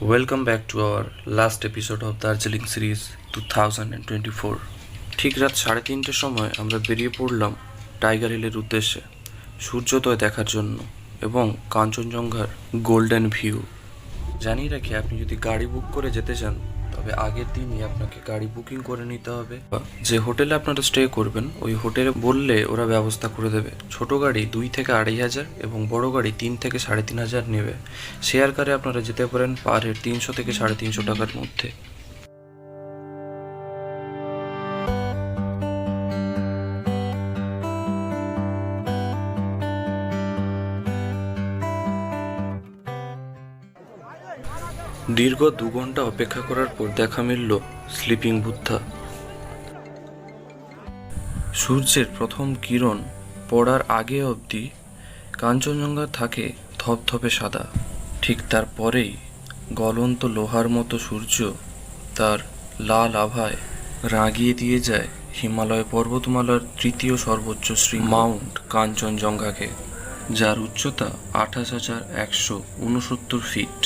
Welcome back to our last episode of Darjeeling series 2024. ঠিক রাত 3:30টার সময় আমরা বেরিয়ে পড়লাম টাইগার হিলের উদ্দেশ্যে সূর্যোদয় দেখার জন্য এবং কাঞ্চনজঙ্ঘার গোল্ডেন ভিউ। জানিয়ে রাখি, আপনি যদি গাড়ি বুক করে যেতে চান তবে আগের দিনই আপনাকে গাড়ি বুকিং করে নিতে হবে। যে হোটেলে আপনারা স্টে করবেন ওই হোটেলে বললে ওরা ব্যবস্থা করে দেবে। ছোট গাড়ি 2 থেকে 2,500 এবং বড় গাড়ি 3 থেকে 3,500 নেবে। শেয়ার কারে আপনারা যেতে পারেন পার হেড 300 থেকে 350 টাকার মধ্যে। দীর্ঘ 2 ঘন্টা অপেক্ষা করার পর দেখা মিলল স্লিপিং বুদ্ধা। সূর্যের প্রথম কিরণ পড়ার আগে অবধি কাঞ্চনজঙ্ঘা থাকে ধপধপে সাদা। ঠিক তারপরেই গলন্ত লোহার মতো সূর্য তার লাল আভায় রাগিয়ে দিয়ে যায় হিমালয় পর্বতমালার তৃতীয় সর্বোচ্চ শৃঙ্গ মাউন্ট কাঞ্চনজঙ্ঘাকে, যার উচ্চতা 28,169 ফিট।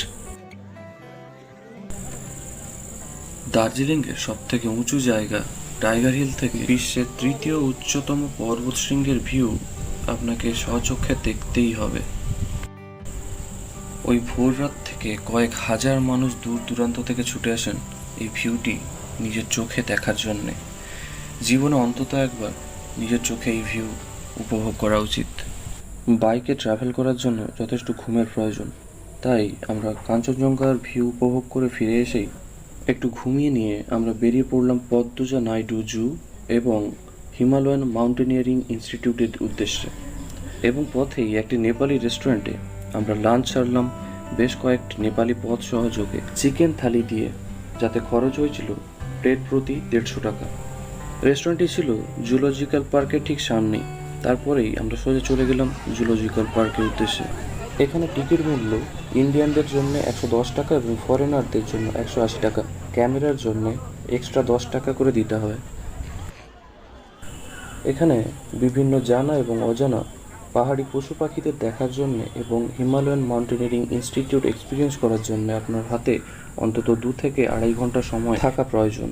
দার্জিলিংয়ের সবথেকে উঁচু জায়গা টাইগার হিল থেকে বিশ্বের তৃতীয় উচ্চতম পর্বতশৃঙ্গের ভিউ আপনাকে স্বচক্ষে দেখতেই হবে। ওই ভোর রাত থেকে কয়েক হাজার মানুষ দূর দূরান্ত থেকে ছুটে আসেন এই ভিউটি নিজের চোখে দেখার জন্যে। জীবনে অন্তত একবার নিজের চোখে এই ভিউ উপভোগ করা উচিত। বাইকে ট্রাভেল করার জন্য যথেষ্ট ঘুমের প্রয়োজন, তাই আমরা কাঞ্চনজঙ্ঘার ভিউ উপভোগ করে ফিরে এসেই একটু ঘুমিয়ে নিয়ে আমরা বেরিয়ে পড়লাম পদ্মজা নাইডু জু এবং হিমালয়ান মাউন্টেনিয়ারিং ইনস্টিটিউটের উদ্দেশ্যে। এবং পথেই একটি নেপালি রেস্টুরেন্টে আমরা লাঞ্চ সারলাম বেশ কয়েকটি নেপালি পদ সহযোগে চিকেন থালি দিয়ে, যাতে খরচ হয়েছিল প্লেট প্রতি 150 টাকা। রেস্টুরেন্টটি ছিল জুলজিক্যাল পার্কের ঠিক সামনেই। তারপরেই আমরা সোজা চলে গেলাম জুলজিক্যাল পার্কের উদ্দেশ্যে। এখানে টিকিট মূল্য ইন্ডিয়ানদের জন্য 110 টাকা এবং ফরেনারদের জন্য 180 টাকা। ক্যামেরার জন্য এক্সট্রা 10 টাকা করে দিতে হয়। এখানে বিভিন্ন জানা এবং অজানা পাহাড়ি পশু পাখিদের দেখার জন্য এবং হিমালয়ান মাউন্টেনিয়ারিং ইনস্টিটিউট এক্সপিরিয়েন্স করার জন্য আপনার হাতে অন্তত 2 থেকে 2.5 ঘন্টা সময় থাকা প্রয়োজন।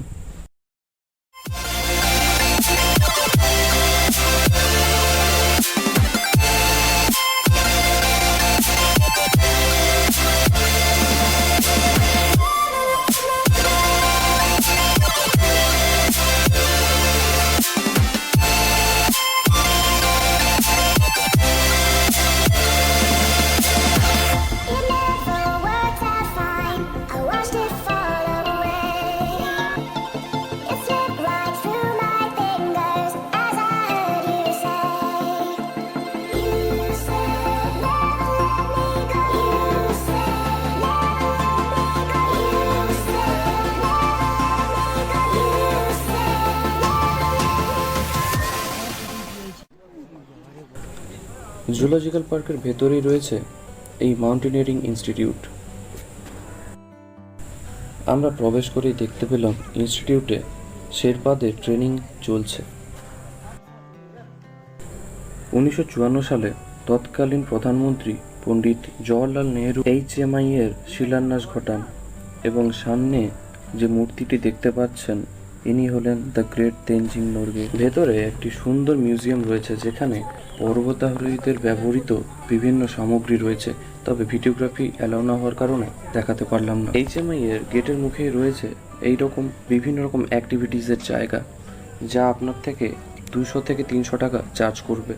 জুলজিক্যাল পার্কের ভেতরেই রয়েছে এই মাউন্টেনিয়ারিং ইনস্টিটিউট। আমরা প্রবেশ করেই দেখতে পেলাম ইনস্টিটিউটে শেরপাদের ট্রেনিং চলছে। 1954 সালে তৎকালীন প্রধানমন্ত্রী পণ্ডিত জওহরলাল নেহরু HMI এর শিলান্যাস ঘটান এবং সামনে যে মূর্তিটি দেখতে পাচ্ছেন ইনি হলেন দ্য গ্রেট তেনজিং নোরগে। ভেতরে একটি সুন্দর মিউজিয়াম রয়েছে যেখানে পর্বতারোহীদের ব্যবহৃত বিভিন্ন সামগ্রী রয়েছে, তবে ভিডিওগ্রাফি অ্যালাউ না হওয়ার কারণে দেখাতে পারলাম না। HMI এর গেটের মুখেই রয়েছে এই রকম বিভিন্ন রকম অ্যাক্টিভিটিসের জায়গা, যা আপনার থেকে 200 থেকে 300 টাকা চার্জ করবে।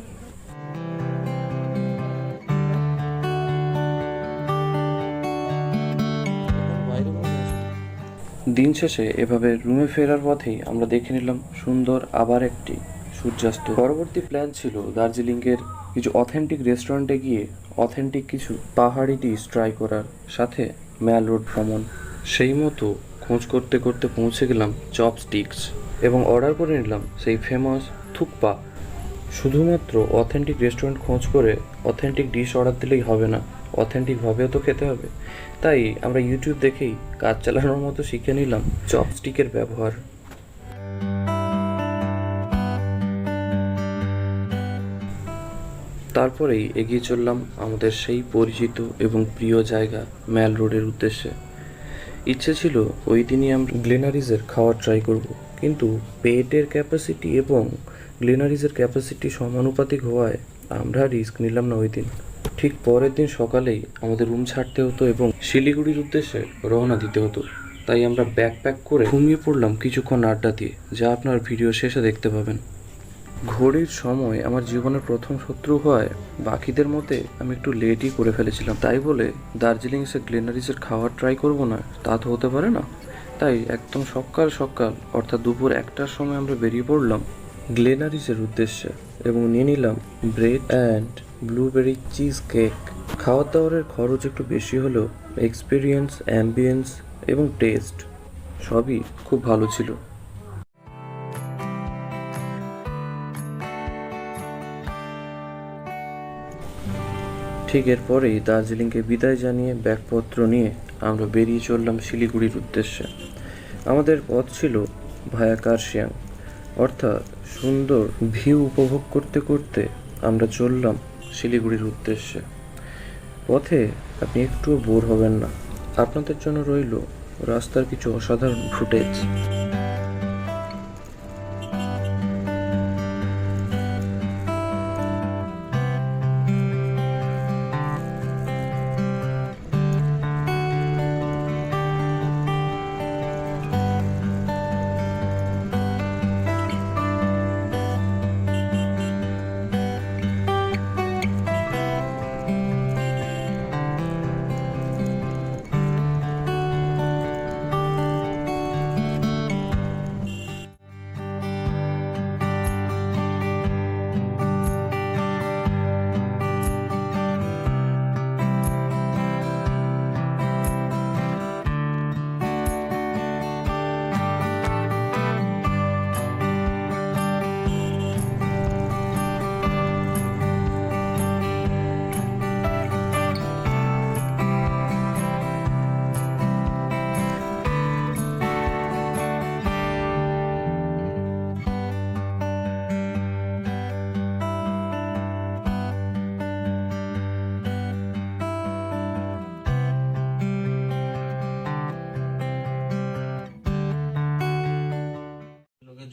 দিন শেষে এভাবে রুমে ফেরার পথেই আমরা দেখে নিলাম সুন্দর আবার একটি সূর্যাস্ত। পরবর্তী প্ল্যান ছিল দার্জিলিংয়ের কিছু অথেন্টিক রেস্টুরেন্টে গিয়ে অথেন্টিক কিছু পাহাড়ি ডিশ ট্রাই করার, সাথে ম্যাল রোড ভ্রমণ। সেই মতো খোঁজ করতে করতে পৌঁছে গেলাম চপস্টিক্স এবং অর্ডার করে নিলাম সেই ফেমাস থুকপা। শুধুমাত্র অথেন্টিক রেস্টুরেন্ট খোঁজ করে অথেন্টিক ডিশ অর্ডার দিলেই হবে না, অথেন্টিকভাবেও তো খেতে হবে। তাই আমরা ইউটিউব দেখেই কাজ চালানোর মতো শিখে নিলাম চপস্টিকের ব্যবহার। তারপরেই এগিয়ে চললাম আমাদের সেই পরিচিত এবং প্রিয় জায়গা ম্যাল রোডের উদ্দেশ্যে। ইচ্ছে ছিল ওই দিনই আমরা গ্লেনারিজের খাওয়ার ট্রাই করব, কিন্তু পেটের ক্যাপাসিটি এবং গ্লেনারিজের ক্যাপাসিটি সমানুপাতিক হওয়ায় আমরা রিস্ক নিলাম না ওই দিন। ঠিক পরের দিন সকালেই আমাদের রুম ছাড়তে হতো এবং শিলিগুড়ির উদ্দেশ্যে রওনা দিতে হতো। তাই আমরা ব্যাকপ্যাক করে ঘুমিয়ে পড়লাম কিছুক্ষণ আড্ডা দিয়ে, যা আপনার ভিডিও শেষে দেখতে পাবেন। ঘড়ির সময় আমার জীবনের প্রথম শত্রু হওয়ায় বাকিদের মতে আমি একটু লেটই করে ফেলেছিলাম। তাই বলে দার্জিলিং এসে গ্লেনারিজের খাওয়ার ট্রাই করব না, তা তো হতে পারে না। তাই একদম সকাল সকাল অর্থাৎ দুপুর 1টার সময় আমরা বেরিয়ে পড়লাম গ্লেনারিজের উদ্দেশ্যে এবং নিয়ে নিলাম bread and blueberry cheese cake. খাওয়ার দাওয়ারের খরচ একটু বেশি হলেও এক্সপিরিয়েন্স, অ্যাম্বিয়েন্স এবং টেস্ট সবই খুব ভালো ছিল। ঠিক এরপরেই দার্জিলিংকে বিদায় জানিয়ে ব্যাগপত্র নিয়ে আমরা বেরিয়ে চললাম শিলিগুড়ির উদ্দেশ্যে। আমাদের পথ ছিল ভায়া কার্শিয়াং, অর্থাৎ সুন্দর ভিউ উপভোগ করতে করতে আমরা চললাম শিলিগুড়ির উদ্দেশ্যে। পথে আপনি একটুও বোর হবেন না, আপনাদের জন্য রইল রাস্তার কিছু অসাধারণ ফুটেজ।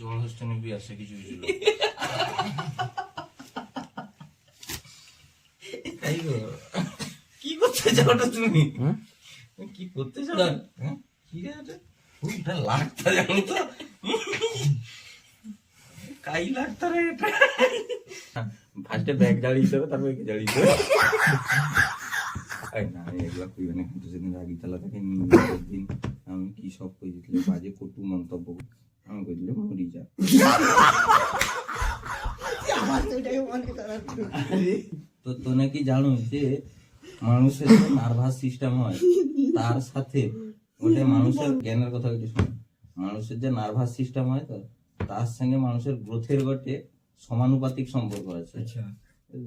জল হচ্ছে নিবি আসে কিছু কিছু লোক। তাই গো, কি করতে চাও ওটা তুমি? কি করতে চাও? কি রে এটা? ওইটা লাগতা জানো তো? কাই লাগতা রে এটা? ফার্স্টে ব্যাগ জ্বালিয়ে হবে, তারপর কি জ্বালিয়ে হবে? না এগুলা কইবে না, কিন্তু সেদিন রাগি তালা থেকে দিন আমি কি সব কই দিলে বাজে কটু মন্তব্য আমি কই দিলে মরি যা। তো তো নাকি জানো যে মানুষের যে নার্ভাস সিস্টেম হয় তার সাথে ওটা মানুষের জ্ঞানের কথা কিছু শুনে, মানুষের যে নার্ভাস সিস্টেম হয় তো তার সঙ্গে মানুষের গ্রোথের গটে সমানুপাতিক সম্পর্ক আছে।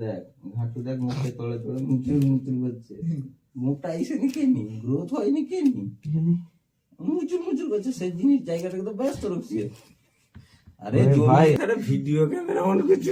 দেখ ঘাটু দেখ মুখে তলে তলে মুচুর মুচুর করছে, মুখটা এসে নি কেনি গ্রোথ হয়নি কেনি মুচুর মুচুর করছে, সেই জিনিস জায়গাটাকে তো ব্যস্ত রাখছে। আরে ভাই ভিডিও ক্যামেরা অন করছে।